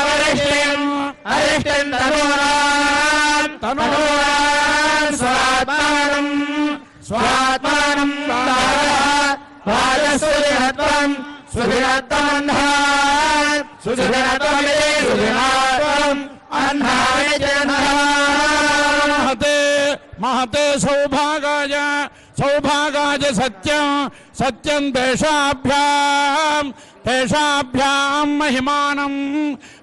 वरिष्ठिम् अरिष्टिम् तनूनाम् स्वात्मानम् सुधिरत्वम् सुधिरत्वमन्धान् सुधिरत्वमिति सुधिरत्वम् महते महते सौभागाय सौभागाय सत्यं सत्यं तेषाभ्यां तेषाभ्यां महिमानं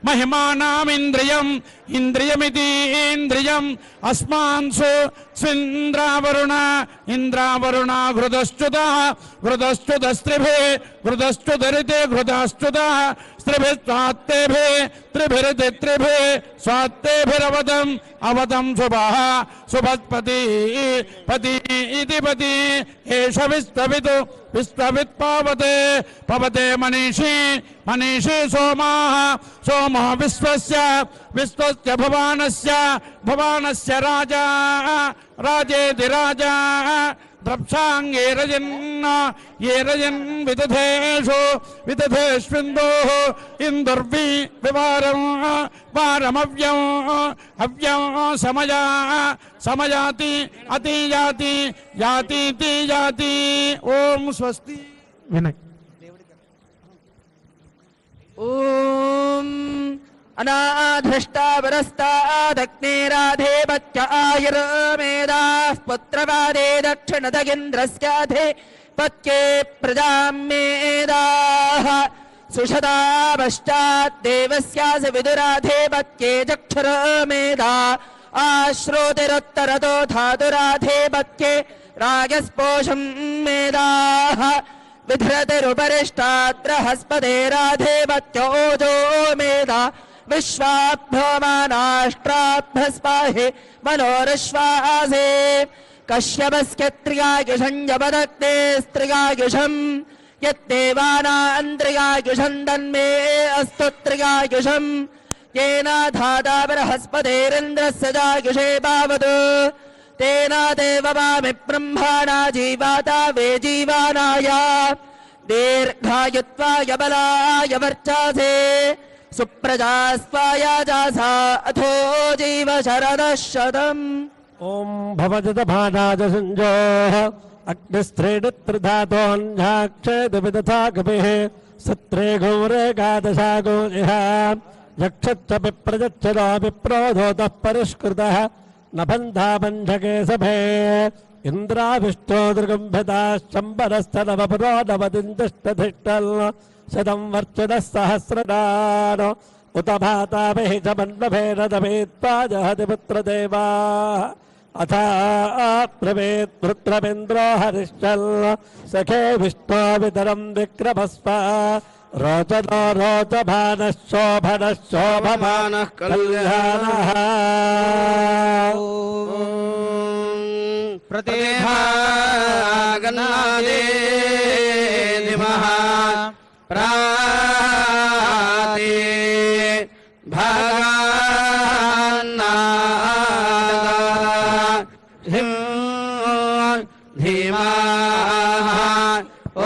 महिमानाम् इन्द्रियम् इन्द्रियमिति इन्द्रियम् अस्मान्सु स्विन्द्रावरुण इन्द्रावरुण घृतश्च्युतः घृतश्च्युतस्त्रिभिः घृतश्च्युतरिते घृतश्च्युतः स्त्रिभिः स्वात्तेभिः त्रिभिरिति त्रिभिः स्वात्तेभिरवतम् अवतं शुभः सुभत्पति पति इति पति एष विस्तवितु विस्तवित् पावते पवते मनीषी मनीषी सोमाः सोमो विश्वस्य विश्वस्य भवानस्य भवानस्य राजा राजेति राजा द्रप्साङ्गे ये रजन् विदधेषु विदधेष्विन्दोः इन्दुर्वि विवारं वारमव्यं अव्यं समया समयाति अतियाति यातीति याति ओम स्वस्ति विनय ओम अनाधृष्टावरस्तादग्नेराधे बच्च आयुर्मेदाः पुत्रवादे दक्षिणदगिन्द्रस्याधे त्वत्के प्रजामेदाः सुषदापश्चाद्देवस्यासि विदुराधेपत्ये चक्षुरमेधा आश्रोतिरुत्तरतो धातुराधेपत्ये राजस्पोषं मेधाः विधृतिरुपरिष्टाद्रहस्पतेराधेपत्योजो मेधा विश्वाभ्यमानाष्ट्राभ्यस्पाहे मनोरश्वासे कश्यपस्यत्रिगायुषं जपदग्ने स्त्रिगायुषं यद्देवानान्त्रिगायुषं तन्मे अस्तु त्रिगायुषं येन धाता बृहस्पतिरिन्द्रस्य जायुषे पावतु तेन देववामि ब्रह्माणा जीवाता वे जीवानाय दीर्घायुत्वाय बलाय वर्चासे सुप्रजास्त्वाय जासा अथो जीव शरदः शतम् ओम भवजत भानाज संजोः अग्निस्त्रीडित्रिधातोऽन्याक्षेद विदथा कपिः सत्रे घोरे गादशागो इहा यक्षच्च विप्रजच्छदा विप्रोधोतः परिष्कृतः न बन्धा बन्धके सभे इन्द्राविष्टो दृगम्भताश्चम्बरस्थलवपुरो नवदिन्दष्टधिष्ठल् शतं वर्षदः सहस्रदान उत भाताभिः च मन्वभेन दभेत्वा जहति पुत्रदेवाः अथा प्रवेत् पुत्रमिन्द्रो हरिश्चल् सखे विष्णो वितरं विक्रमस्व रोचनो रोचभानः शोभनः शोभमानः कल्याणः प्रतिभागनादे निमः प्राते भगान्नादा धीमाः ओ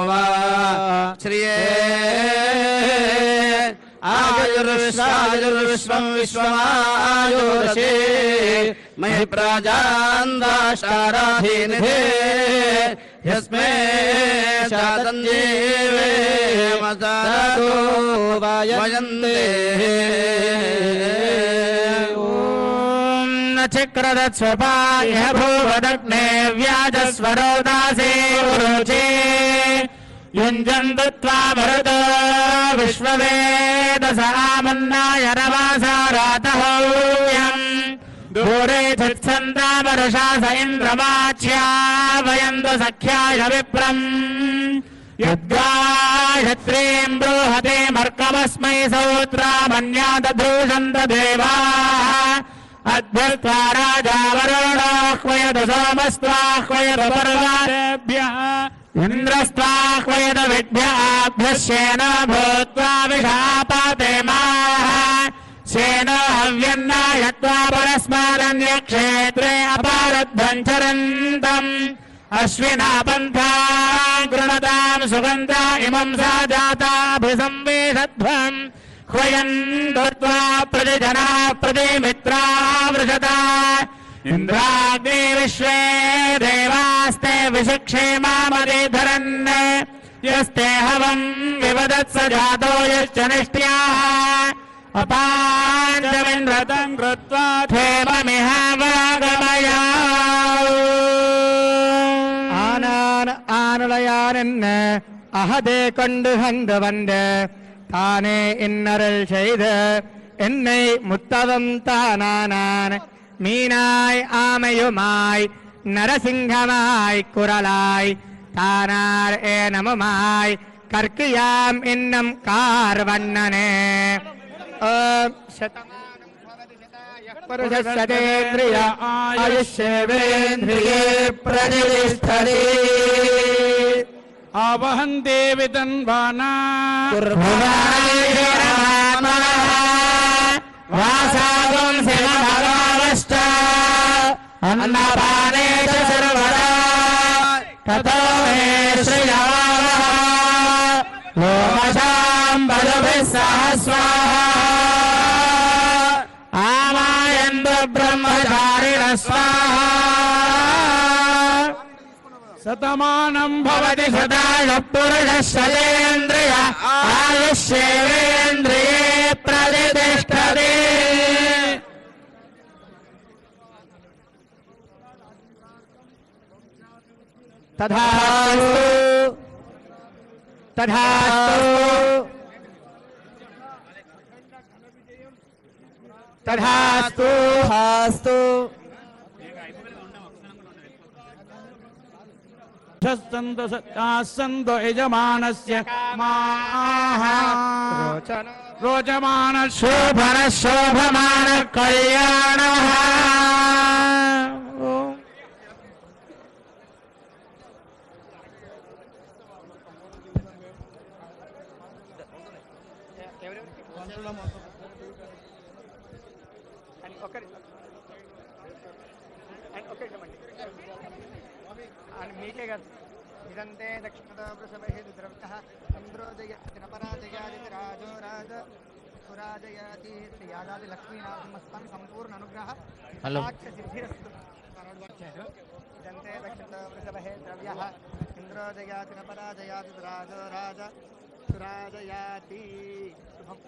वा श्रिये आयुर्विश्वं विश्वमायुरसे महि प्राजान्दाशाराधीनिधे यस्मै शातञ्जीवे मसादो वयन्ते चिक्रदत्स्वपाय भूवदग्ने व्याजस्वरो दासे उरुचे युञ्जन्तुत्वा मरुतो विश्ववेदसामन्नाय रवासारातहौयम् दूरे चित्सन्तामरुषास इन्द्रमाच्या वयन्तु सख्याय विप्रम् युद्धाक्षत्रीं बृहते मर्कमस्मै सौत्रामन्यादधूषन्त देवाः अद्भुत्वा राजा वरुणोऽह्वयतु सोमस्त्वाह्वयतु पर्वतेभ्यः इन्द्रस्त्वाह्वयतु विद्याभ्यः शेन भूत्वा विशापातेमाः शेन हव्यन्नायत्वा परस्मादन्यक्षेत्रे अपारध्वम् चरन्तम् अश्विना पन्था गृणताम् सुगन्धा इमम् सा जाताभिसंवेशध्वम् ह्वयन् कृत्वा प्रतिजना प्रतिमित्रा वृषता इन्द्राग्ने विश्वे देवास्ते विशिक्षे मामदेधरन् यस्ते हवम् विवदत्स जातो यश्च निष्ट्याः अपाञ्चमिन्द्रतम् कृत्वा क्षेममिह वागमया ஆனலையான் அகதே கொண்டு ஹந்து வந்து தானே இன்னருள் செய்து என்னை முத்தவம் தானானான் மீனாய் ஆமையுமாய் நரசிங்கமாய் குரலாய் தானார் ஏனமுமாய் கற்கியாம் இன்னம் கார்வண்ணனே पुरुषस्यतेन्द्रिय आयुष्येवेन्द्रिये प्रतिष्ठते आवहन्ते वितन्वाना वासागुं शिवभगावश्च अन्नपाने च सर्वदा ततो मे श्रियवावः लोमशां बलुभिः सह स्वाहा आमायन्तु ब्रह्मचारिणः स्वाहा शतमानं भवति शताय पुरुषः शतेन्द्रिय आयुष्येवेन्द्रिये प्रतिष्ठते తథాస్తు తథాస్తు తథాస్తు సంతో యజమానస్య మాః రోచమాన శోభన శోభమాన కళ్యాణ మీకే కాదు ఇదంతే దక్షిణదృషమహేది ద్రవ్య ఇంద్రోదయ పరాజయాది రాజో రాజ సురాజయాతి శ్రీయాదాది లక్ష్మీనాథమస్తం సంపూర్ణ అనుగ్రహ సిద్ధిరస్తు ఇదంతే దక్షిణదృషమహే ద్రవ్య ఇంద్రోదయాతి పరాజయాది రాజో రాజ సురాజయాతి శుభం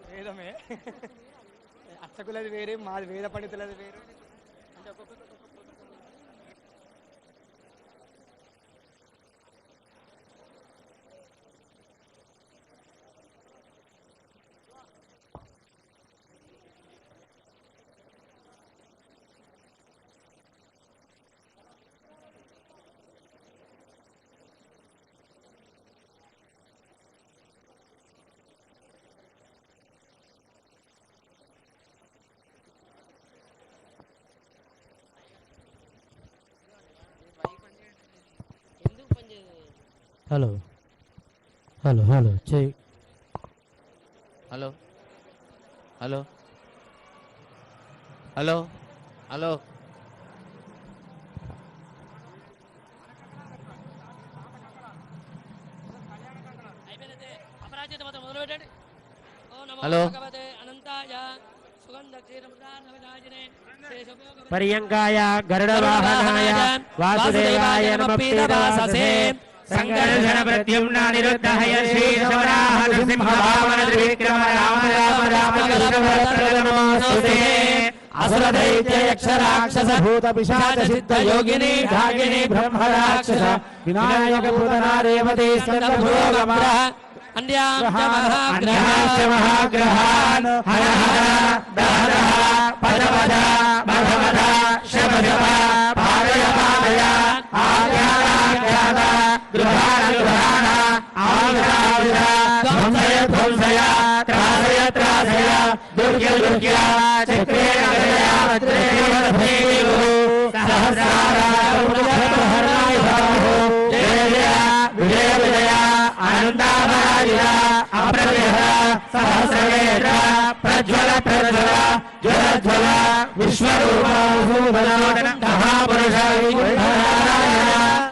వేదమే అర్చకులది వేరే మాది వేద పండితులది వేరే అంటే ఒక్కొక్క హలో హలో హలో చెయ్యి hello hello hello hello hello పర్యంకాయ గరుడవాహనాయ వాసుదేవాయ నమః సంకర్షణ ప్రద్యుమ్న నిరుద్ధయ శ్రీ శవరాహ నృసింహ వామన త్రివిక్రమ రామ రామ రామ కృష్ణ నమోస్తుతే అసుర దైత్య యక్ష రాక్షస భూత పిశాచ సిద్ధ యోగిని భాగిని బ్రహ్మ రాక్షస వినాయక పూతన రేవతి స్కంద భోగమర అన్యాశ్చ మహాగ్రహాన్ హర హర దహర పద పద భగవద శవ శవ పాదయ పాదయ ఆజ్ఞానాజ్ఞాత గృహాణ గృహాణ ఆవిరావిర ధ్వంసయ ధ్వంసయ త్రాసయ త్రాసయ దుర్గ్య దుర్గ్య చక్రేణ గదయా వజ్రేణ భేయుః సహస్రారాయ హరణాయ బాహో జయ జయ విజయ విజయ అనంతాభాజిత అప్రతిహ సహస్రవేద ప్రజ్వల ప్రజ్వల జ్వల జ్వల విశ్వరూప మహాపురుష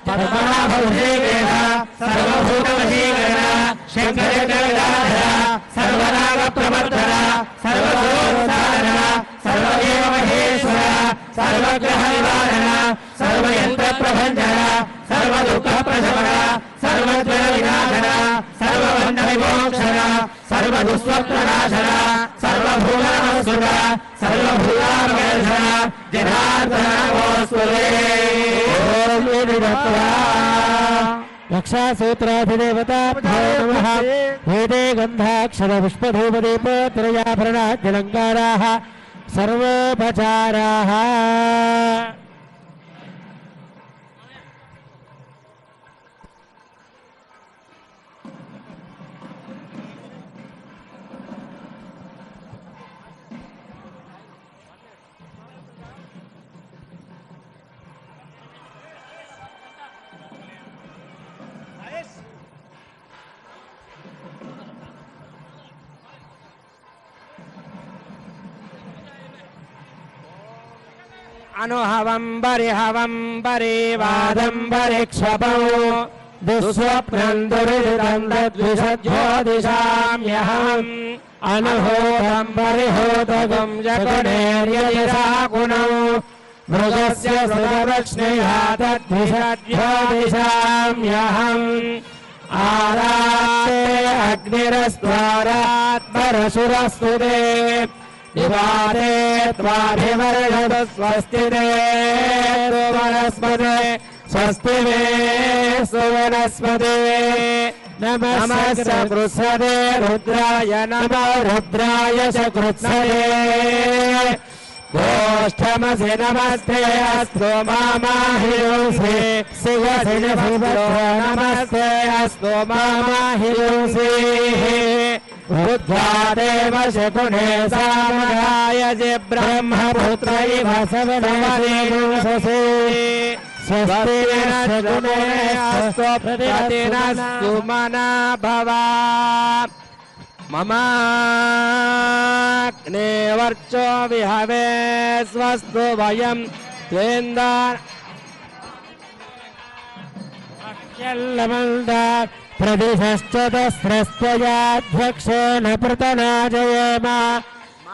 పద్మనాభవశీకరణ సర్వభూతవశీకరణ శంకర జగదాధర సర్వనాగ ప్రవర్ధన సర్వదోషారణ సర్వదేవ మహేశ్వర సర్వగ్రహ నివారణ సర్వయంత్ర ప్రభంజన సర్వదుఃఖ ప్రశమన సర్వద్వయ వినాశన సర్వబంధ విమోక్షణ సర్వదుస్వప్ననాశన సర్వభూతామసుర సర్వభూతామర్శన జనార్దన నమోస్తుతే రక్షాసూత్రాధిదేవతాభ్యో నమః వేదే గంధాక్షర పుష్పధూపదీపోత్తరయాభరణాద్యలంకారాः సర్వోపచారాः అనుహవం బరిహవం బరీవాదం బరిక్షపౌ దుస్వప్నం దురితం తద్విషజ్యోతిషామ్యహం అనుహూతం పరిహూతగం జగనేర్యదిశాకునౌ మృగస్య సురలక్ష్మ్యా తద్విషజ్యోతిషామ్యహం ఆరాతే అగ్నిరస్త్వారాత్మరసురస్తుతే నివాతే త్వాభివర్షద స్వస్తితే వనస్పతే స్వస్తి మే సువనస్పతే నమస్స కృత్సతే రుద్రాయ నమో రుద్రాయ చ కృత్సతే గోష్ఠమసి నమస్తే అస్తు మామాహింసి శివసి నమస్తే అస్తు మామాహింసి రుద్రాదేవ శకునే సామగాయ జ బ్రహ్మపుత్ర ఇవ సవనమసి స్వస్తి శకునే అస్తు ప్రతినస్తు మనా భవ మమాగ్నే వర్చో విహవే స్వస్తు వయం త్వేందార్ ప్రదిశశ్చతస్రస్త్వయాధ్యక్షేణ పృతనాజయేమ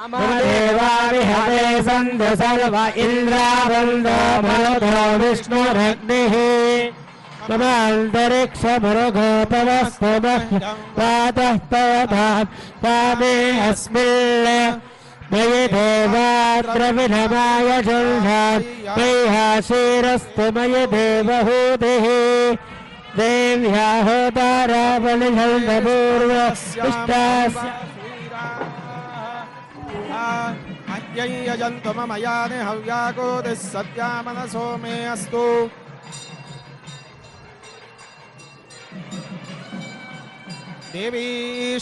మమ దేవా విహవే సందు సర్వ ఇంద్రావందో మరుదో విష్ణురగ్నిః మమ అంతరిక్షమరుగోపవస్తు ప్రాతః పవమే అస్మిన్ మయి దేవాద్రవిధమాయ జల్హాశీరస్తు మయి దేవహూతిః దేవ్యాహోతారాబలిజల్పూర్వ అద్యయంతు మమయాని హవ్యాకోది సత్యా మనసో మే అస్తు దేవీ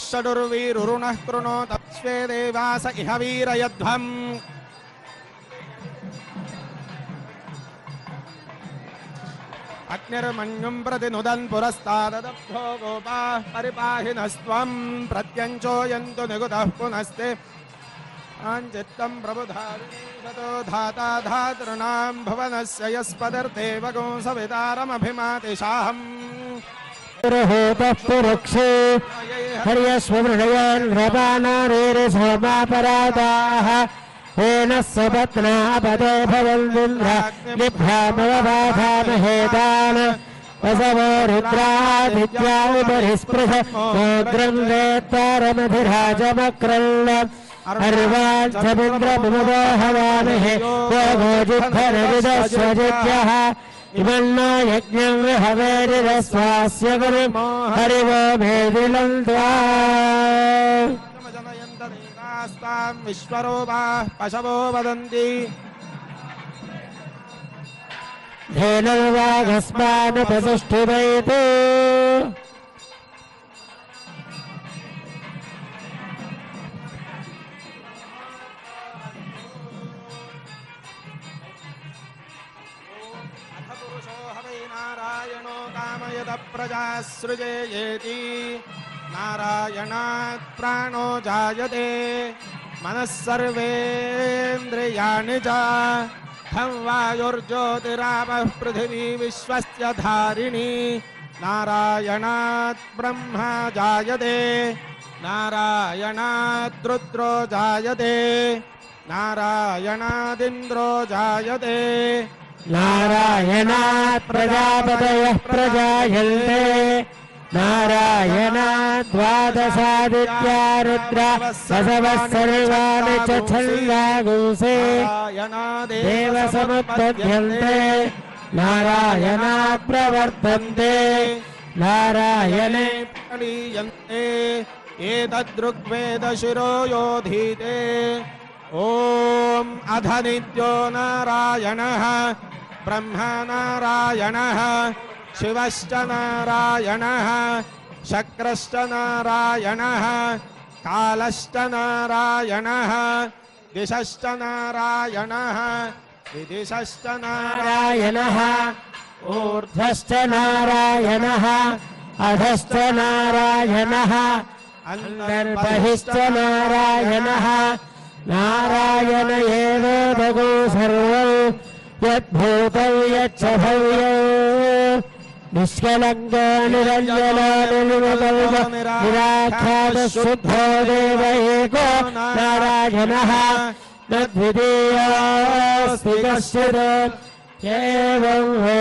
షడుర్వీరురుణః కృణోత స్వే దేవాస ఇహ వీరయధ్వం అగ్నిర్మన్యుం ప్రతి నుదన్ పురస్తాదబ్ధో గోపాః పరిపాహినస్త్వం ప్రత్యంచోయంతు నిగుతః పునస్తే ఆంచిత్తం ప్రభుధారిణీతో ధాతా ధాతృణాం భువనస్య యస్పదర్దేవ గోంసవితారమభిమాతిశాహం పురుక్షే హర్యస్వృణయన్ రవానారేరిసోమాపరాదాః హేన సపత్నాపదే భవందింద్ర నిభ్రామవబాధామహేతాన్ వసవో రుద్రాదిత్యా ఉపరిస్పృశ గోగ్రం వేత్తారమధిరాజమక్రల్ల అర్వాంచమింద్రముదోహవామహే యోగోజిద్ధరవిదస్వజిత్యః ఇమన్నో యజ్ఞం విహవేరిరస్వాస్య గురు హరివో మేదిలంత్వా విశ్వరూపాః పశవో వదంతి ధేనుర్వాగస్మానుపసుష్ఠివైతే నారాయణో కామయత ప్రజా సృజేయేతి నారాయణాత్ ప్రాణో జాయతే మనః సర్వేంద్రియాణి చ ఖం వాయుర్జ్యోతిరాపః పృథివీ విశ్వస్య ధారిణి నారాయణాత్ బ్రహ్మా జాయతే నారాయణాత్ రుద్రో జాయతే నారాయణాదింద్రో జాయతే నారాయణాత్ ప్రజాపతయః ప్రజాయంతే నారాయణాత్ ద్వాదశాదిత్యా రుద్ర వసవః సర్వాణి చ ఛందాగుంసే దేవ సముత్పద్యంతే నారాయణాత్ ప్రవర్తంతే నారాయణే ప్రణీయంతే ఏతదృగ్వేద శిరో యోధీతే ఓం అధనిత్యో నారాయణః బ్రహ్మా నారాయణః శివశ్చ నారాయణః శక్రశ్చ నారాయణః కాలశ్చ నారాయణః దిశశ్చ నారాయణః విదిశశ్చ నారాయణః ఊర్ధ్వశ్చ నారాయణః అధశ్చ నారాయణః అంతర్బహిశ్చ నారాయణః నారాయణ ఏవేదగో సర్వం यद्भूतं यच्च भव्यं निष्कलङ्को निरञ्जनो निर्मलो निराख्यातः शुद्धो देव एको नारायणः न द्वितीयोऽस्ति कश्चित् एवं